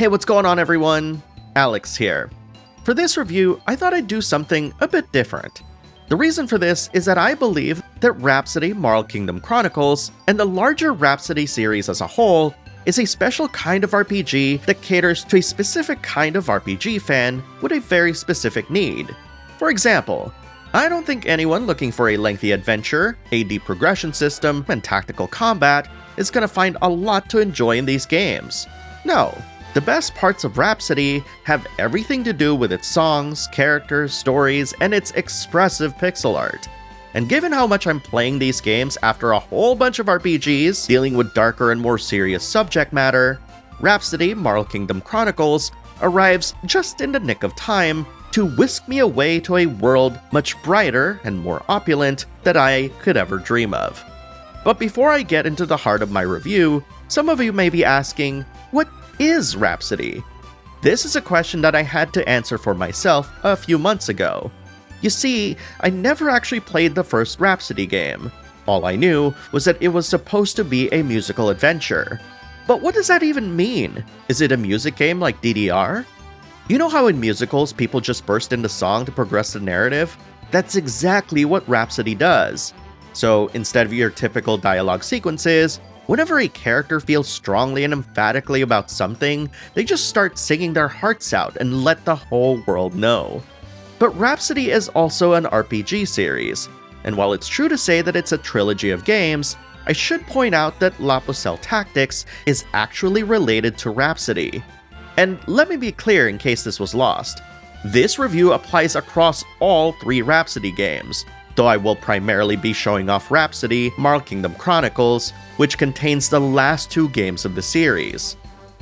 Hey, what's going on everyone? Alex here. For this review, I thought I'd do something a bit different. The reason for this is that I believe that Rhapsody, Marl Kingdom Chronicles, and the larger Rhapsody series as a whole is a special kind of RPG that caters to a specific kind of RPG fan with a very specific need. For example, I don't think anyone looking for a lengthy adventure, a deep progression system, and tactical combat is going to find a lot to enjoy in these games. No. The best parts of Rhapsody have everything to do with its songs, characters, stories, and its expressive pixel art. And given how much I'm playing these games after a whole bunch of RPGs dealing with darker and more serious subject matter, Rhapsody, Marl Kingdom Chronicles arrives just in the nick of time to whisk me away to a world much brighter and more opulent than I could ever dream of. But before I get into the heart of my review, some of you may be asking, what is Rhapsody? This is a question that I had to answer for myself a few months ago. You see, I never actually played the first Rhapsody game. All I knew was that it was supposed to be a musical adventure. But what does that even mean? Is it a music game like DDR? You know how in musicals people just burst into song to progress the narrative? That's exactly what Rhapsody does. So instead of your typical dialogue sequences, whenever a character feels strongly and emphatically about something, they just start singing their hearts out and let the whole world know. But Rhapsody is also an RPG series, and while it's true to say that it's a trilogy of games, I should point out that La Pucelle Tactics is actually related to Rhapsody. And let me be clear in case this was lost. This review applies across all three Rhapsody games, though I will primarily be showing off Rhapsody, Marl Kingdom Chronicles, which contains the last two games of the series.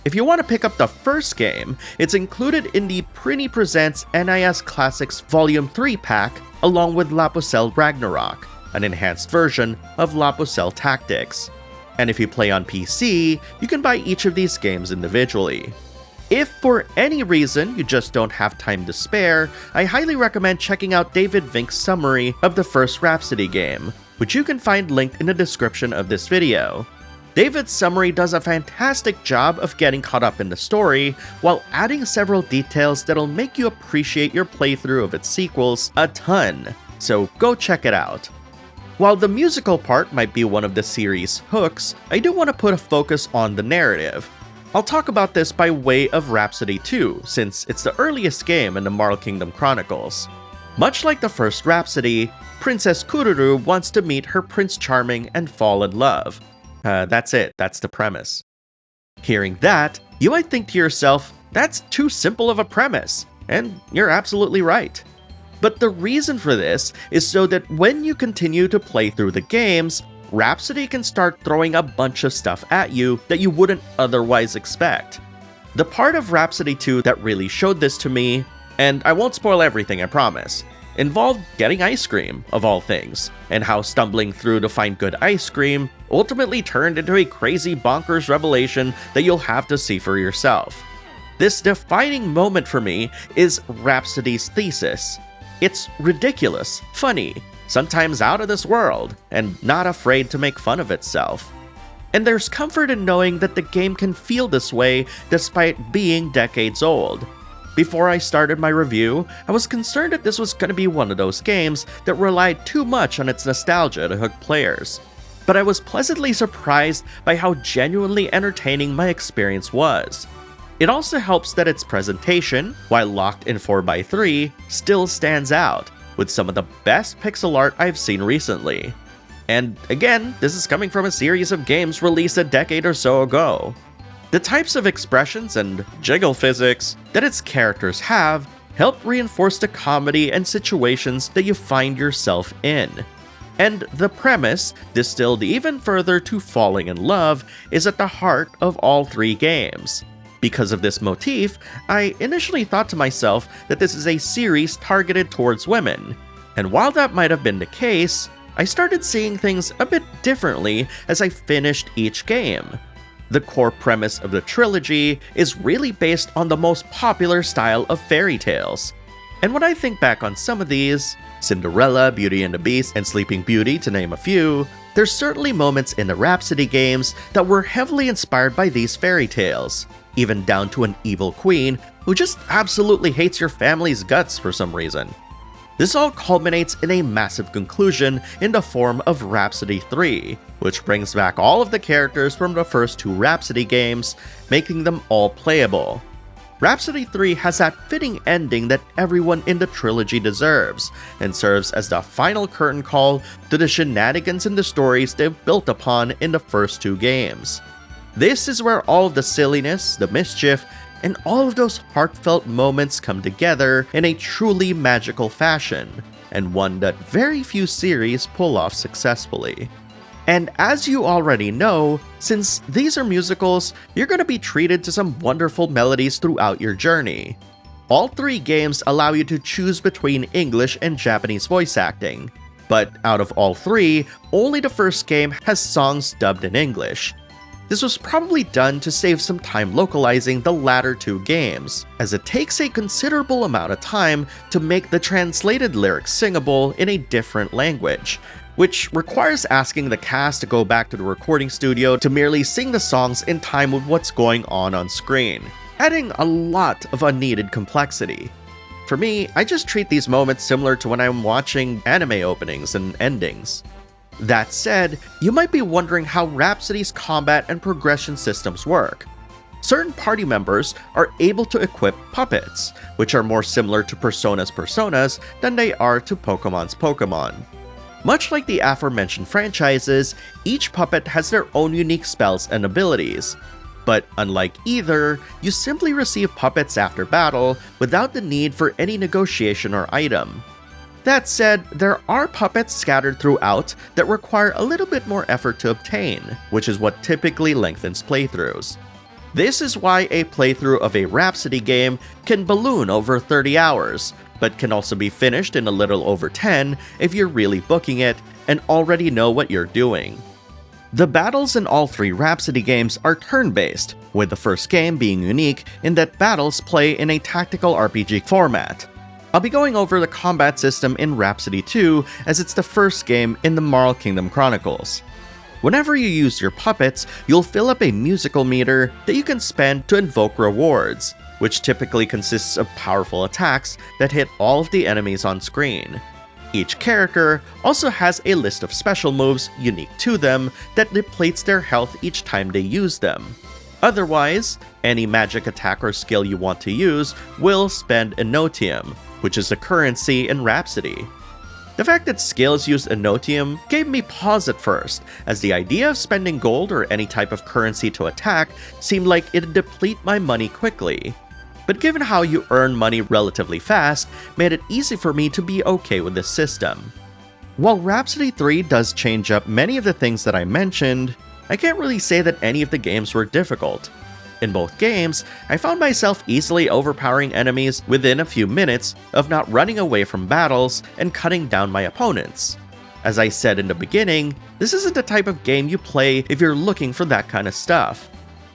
If you want to pick up the first game, it's included in the Prinny Presents NIS Classics Volume 3 pack, along with La Pucelle Ragnarok, an enhanced version of La Pucelle Tactics. And if you play on PC, you can buy each of these games individually. If for any reason you just don't have time to spare, I highly recommend checking out David Vink's summary of the first Rhapsody game, which you can find linked in the description of this video. David's summary does a fantastic job of getting caught up in the story, while adding several details that'll make you appreciate your playthrough of its sequels a ton, so go check it out. While the musical part might be one of the series' hooks, I do want to put a focus on the narrative. I'll talk about this by way of Rhapsody 2, since it's the earliest game in the Marl Kingdom Chronicles. Much like the first Rhapsody, Princess Kururu wants to meet her Prince Charming and fall in love. That's it, that's the premise. Hearing that, you might think to yourself, that's too simple of a premise, and you're absolutely right. But the reason for this is so that when you continue to play through the games, Rhapsody can start throwing a bunch of stuff at you that you wouldn't otherwise expect. The part of Rhapsody 2 that really showed this to me, and I won't spoil everything I promise, involved getting ice cream, of all things, and how stumbling through to find good ice cream ultimately turned into a crazy bonkers revelation that you'll have to see for yourself. This defining moment for me is Rhapsody's thesis. It's ridiculous, funny, sometimes out of this world, and not afraid to make fun of itself. And there's comfort in knowing that the game can feel this way despite being decades old. Before I started my review, I was concerned that this was going to be one of those games that relied too much on its nostalgia to hook players. But I was pleasantly surprised by how genuinely entertaining my experience was. It also helps that its presentation, while locked in 4x3, still stands out, with some of the best pixel art I've seen recently. And again, this is coming from a series of games released a decade or so ago. The types of expressions and jiggle physics that its characters have help reinforce the comedy and situations that you find yourself in. And the premise, distilled even further to falling in love, is at the heart of all three games. Because of this motif, I initially thought to myself that this is a series targeted towards women. And while that might have been the case, I started seeing things a bit differently as I finished each game. The core premise of the trilogy is really based on the most popular style of fairy tales. And when I think back on some of these, Cinderella, Beauty and the Beast, and Sleeping Beauty to name a few, there's certainly moments in the Rhapsody games that were heavily inspired by these fairy tales. even down to an evil queen who just absolutely hates your family's guts for some reason. This all culminates in a massive conclusion in the form of Rhapsody 3, which brings back all of the characters from the first two Rhapsody games, making them all playable. Rhapsody 3 has that fitting ending that everyone in the trilogy deserves, and serves as the final curtain call to the shenanigans and the stories they've built upon in the first two games. This is where all of the silliness, the mischief, and all of those heartfelt moments come together in a truly magical fashion, and one that very few series pull off successfully. And as you already know, since these are musicals, you're going to be treated to some wonderful melodies throughout your journey. All three games allow you to choose between English and Japanese voice acting, but out of all three, only the first game has songs dubbed in English. This was probably done to save some time localizing the latter two games, as it takes a considerable amount of time to make the translated lyrics singable in a different language, which requires asking the cast to go back to the recording studio to merely sing the songs in time with what's going on screen, adding a lot of unneeded complexity. For me, I just treat these moments similar to when I'm watching anime openings and endings. That said, you might be wondering how Rhapsody's combat and progression systems work. Certain party members are able to equip puppets, which are more similar to Persona's personas than they are to Pokemon's Pokemon. Much like the aforementioned franchises, each puppet has their own unique spells and abilities. But unlike either, you simply receive puppets after battle without the need for any negotiation or item. That said, there are puppets scattered throughout that require a little bit more effort to obtain, which is what typically lengthens playthroughs. This is why a playthrough of a Rhapsody game can balloon over 30 hours, but can also be finished in a little over 10 if you're really booking it and already know what you're doing. The battles in all three Rhapsody games are turn-based, with the first game being unique in that battles play in a tactical RPG format. I'll be going over the combat system in Rhapsody 2 as it's the first game in the Marl Kingdom Chronicles. Whenever you use your puppets, you'll fill up a musical meter that you can spend to invoke rewards, which typically consists of powerful attacks that hit all of the enemies on screen. Each character also has a list of special moves unique to them that depletes their health each time they use them. Otherwise, any magic attack or skill you want to use will spend Enotium, which is the currency in Rhapsody. The fact that skills use Enotium gave me pause at first, as the idea of spending gold or any type of currency to attack seemed like it'd deplete my money quickly. But given how you earn money relatively fast, made it easy for me to be okay with this system. While Rhapsody 3 does change up many of the things that I mentioned, I can't really say that any of the games were difficult. In both games, I found myself easily overpowering enemies within a few minutes of not running away from battles and cutting down my opponents. As I said in the beginning, this isn't the type of game you play if you're looking for that kind of stuff.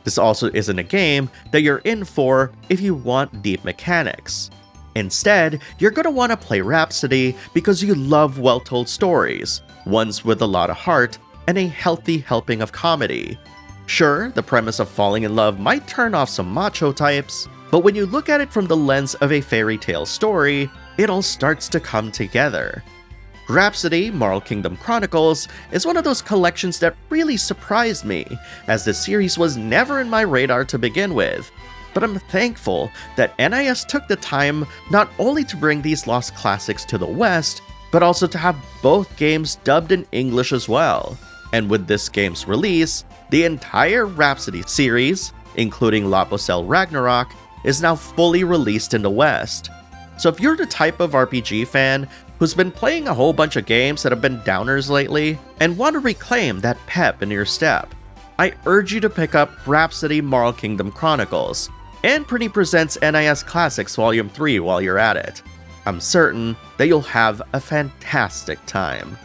This also isn't a game that you're in for if you want deep mechanics. Instead, you're going to want to play Rhapsody because you love well-told stories, ones with a lot of heart, and a healthy helping of comedy. Sure, the premise of falling in love might turn off some macho types, but when you look at it from the lens of a fairy tale story, it all starts to come together. Rhapsody, Marl Kingdom Chronicles is one of those collections that really surprised me, as the series was never in my radar to begin with. But I'm thankful that NIS took the time not only to bring these lost classics to the West, but also to have both games dubbed in English as well. And with this game's release, the entire Rhapsody series, including Lapocel Ragnarok, is now fully released in the West. So if you're the type of RPG fan who's been playing a whole bunch of games that have been downers lately, and want to reclaim that pep in your step, I urge you to pick up Rhapsody Marl Kingdom Chronicles, and Pretty Presents NIS Classics Volume 3 while you're at it. I'm certain that you'll have a fantastic time.